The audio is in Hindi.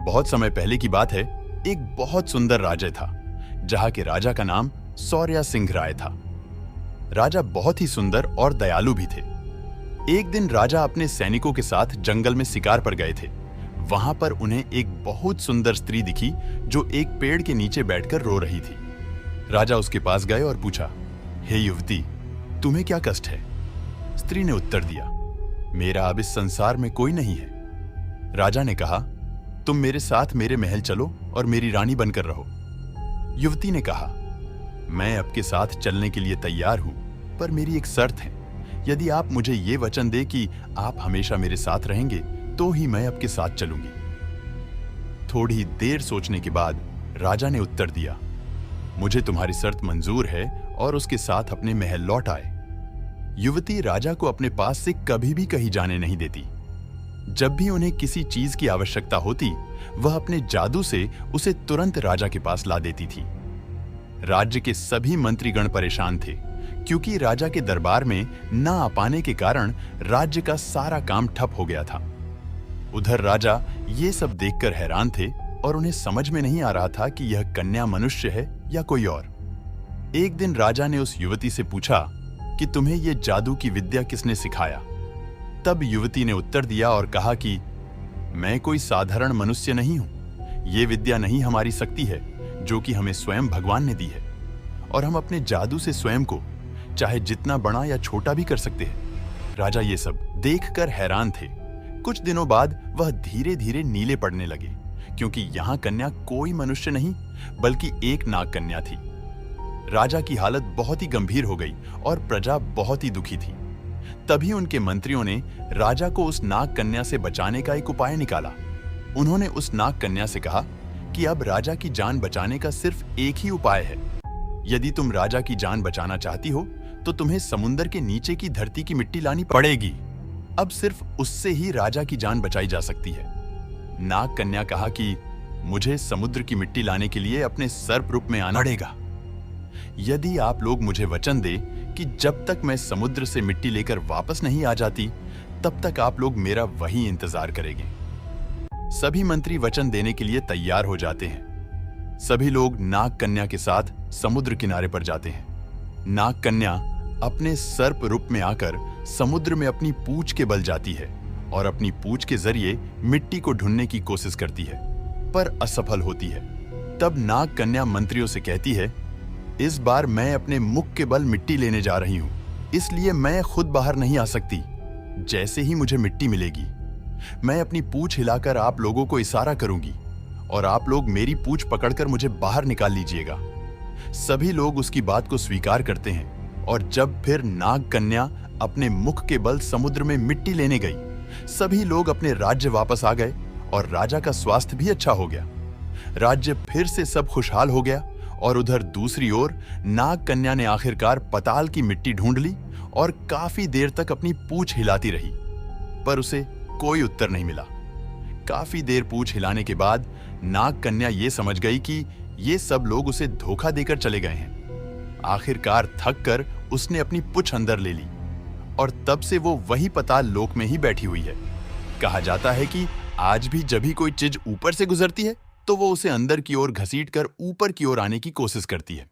बहुत समय पहले की बात है। एक बहुत सुंदर राज्य था जहां के राजा का नाम सौर्या सिंह राय था। राजा बहुत ही सुंदर और दयालु भी थे। एक दिन राजा अपने सैनिकों के साथ जंगल में शिकार पर गए थे। वहां पर उन्हें एक बहुत सुंदर स्त्री दिखी जो एक पेड़ के नीचे बैठकर रो रही थी। राजा उसके पास गए और पूछा, हे युवती, तुम्हें क्या कष्ट है? स्त्री ने उत्तर दिया, मेरा अब इस संसार में कोई नहीं है। राजा ने कहा, तुम मेरे साथ मेरे महल चलो और मेरी रानी बनकर रहो। युवती ने कहा, मैं आपके साथ चलने के लिए तैयार हूं, पर मेरी एक शर्त है। यदि आप मुझे ये वचन दे कि आप हमेशा मेरे साथ रहेंगे तो ही मैं आपके साथ चलूंगी। थोड़ी देर सोचने के बाद राजा ने उत्तर दिया, मुझे तुम्हारी शर्त मंजूर है, और उसके साथ अपने महल लौट आए। युवती राजा को अपने पास से कभी भी कहीं जाने नहीं देती। जब भी उन्हें किसी चीज की आवश्यकता होती, वह अपने जादू से उसे तुरंत राजा के पास ला देती थी। राज्य के सभी मंत्रीगण परेशान थे, क्योंकि राजा के दरबार में न आ पाने के कारण राज्य का सारा काम ठप हो गया था। उधर राजा ये सब देखकर हैरान थे और उन्हें समझ में नहीं आ रहा था कि यह कन्या मनुष्य है या कोई और। एक दिन राजा ने उस युवती से पूछा कि तुम्हें यह जादू की विद्या किसने सिखाया? तब युवती ने उत्तर दिया और कहा कि मैं कोई साधारण मनुष्य नहीं हूं। ये विद्या नहीं हमारी शक्ति है, जो कि हमें स्वयं भगवान ने दी है, और हम अपने जादू से स्वयं को चाहे जितना बड़ा या छोटा भी कर सकते हैं। राजा ये सब देखकर हैरान थे। कुछ दिनों बाद वह धीरे धीरे नीले पड़ने लगे, क्योंकि यहाँ कन्या कोई मनुष्य नहीं बल्कि एक नाग कन्या थी। राजा की हालत बहुत ही गंभीर हो गई और प्रजा बहुत ही दुखी थी। तभी उनके मंत्रियों ने राजा को उस नाग कन्या से बचाने का एक उपाय निकाला। उन्होंने उस नाग कन्या से कहा कि अब राजा की जान बचाने का सिर्फ एक ही उपाय है। यदि तुम राजा की जान बचाना चाहती हो तो तुम्हें समुद्र के नीचे की धरती की मिट्टी लानी पड़ेगी। अब सिर्फ उससे ही राजा की जान बचाई जा सकती है। नाग कन्या कहा कि मुझे समुद्र की मिट्टी लाने के लिए अपने सर्प रूप में आना पड़ेगा। यदि आप लोग मुझे वचन दे कि जब तक मैं समुद्र से मिट्टी लेकर वापस नहीं आ जाती, तब तक आप लोग मेरा वही इंतजार करेंगे। सभी मंत्री वचन देने के लिए तैयार हो जाते हैं। सभी लोग नाग कन्या के साथ समुद्र किनारे पर जाते हैं। नाग कन्या अपने सर्प रूप में आकर समुद्र में अपनी पूंछ के बल जाती है और अपनी पूंछ के जरिए मिट्टी को ढूंढने की कोशिश करती है, पर असफल होती है। तब नाग कन्या मंत्रियों से कहती है, इस बार मैं अपने मुख के बल मिट्टी लेने जा रही हूं, इसलिए मैं खुद बाहर नहीं आ सकती। जैसे ही मुझे मिट्टी मिलेगी, मैं अपनी पूंछ हिलाकर आप लोगों को इशारा करूंगी और आप लोग मेरी पूंछ पकड़कर मुझे बाहर निकाल लीजिएगा। सभी लोग उसकी बात को स्वीकार करते हैं, और जब फिर नाग कन्या अपने मुख के बल समुद्र में मिट्टी लेने गई, सभी लोग अपने राज्य वापस आ गए और राजा का स्वास्थ्य भी अच्छा हो गया। राज्य फिर से सब खुशहाल हो गया। और उधर दूसरी ओर नाग कन्या ने आखिरकार पताल की मिट्टी ढूंढ ली और काफी देर तक अपनी पूंछ हिलाती रही, पर उसे कोई उत्तर नहीं मिला। काफी देर पूंछ हिलाने के बाद नाग कन्या ये समझ गई कि ये सब लोग उसे धोखा देकर चले गए हैं। आखिरकार थक कर उसने अपनी पूंछ अंदर ले ली, और तब से वो वही पताल लोक में ही बैठी हुई है। कहा जाता है कि आज भी जब भी कोई चीज ऊपर से गुजरती है तो वो उसे अंदर की ओर घसीटकर ऊपर की ओर आने की कोशिश करती है।